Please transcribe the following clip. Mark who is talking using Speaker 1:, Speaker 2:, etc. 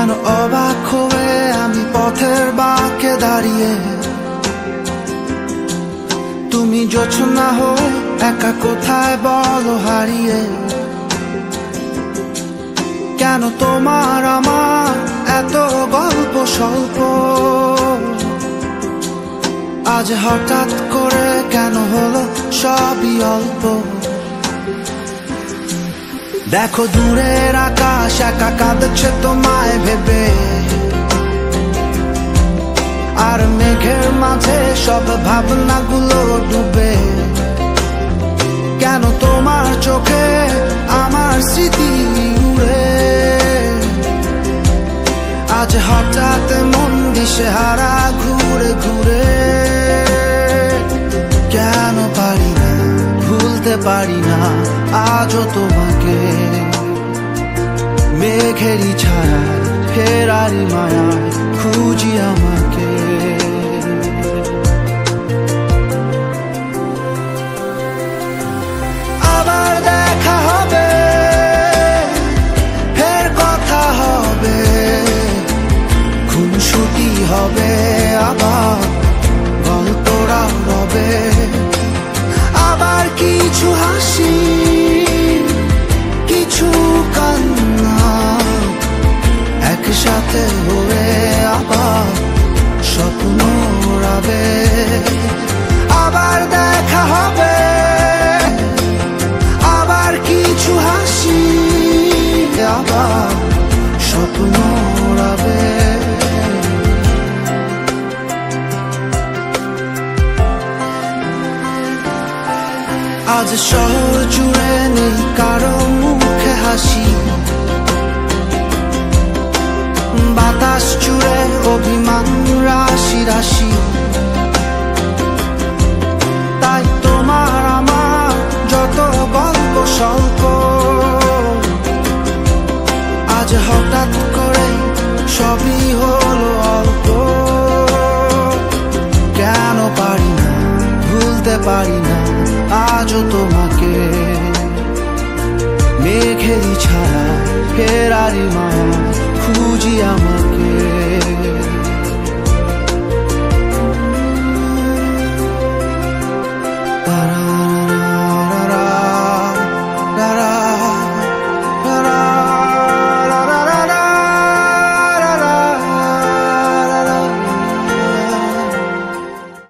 Speaker 1: যেন অবাক হয়ে আমি পথের বাঁকে দাঁড়িয়ে, তুমি জোছনা হয়ে একা কোথায় বলো হারিয়ে। কেন তোমার আমার এত গল্প স্বল্প, আজ হঠাৎ করে কেন হলো সবই অল্প। দেখো দূরের আকাশ একা কাঁদছে তোমায় ভেবে, আর মেঘের মাঝে সব ভাবনাগুলো ডুবে। কেন তোমার চোখে আমার স্মৃতি উড়ে, আজ হঠাৎ মন দিশেহারা ঘুরে ঘুরে। কেন পারি না ভুলতে পারি না আজও তোমাকে, মেঘেরই ছায়ায় ফেরারি মায়ায় খুঁজি আমাকে। আবার দেখা হবে, ফের কথা হবে, খুনসুটি হবে, আবার গল্পরা রবে। আবার কিছু হাসি কিছু কান্না একসাথে হয়ে আবার স্বপ্ন উড়াবে। আবার দেখা হবে, আবার কিছু হাসি, আবার স্বপ্ন উড়াবে। আজ শহর জুড়ে নেই কারো মুখে হাসি, বাতাস জুড়ে অভিমান রাশি রাশি। তাই তোমার আমার যত গল্প স্বল্প, আজ হঠাৎ করে সবই হলো অল্প।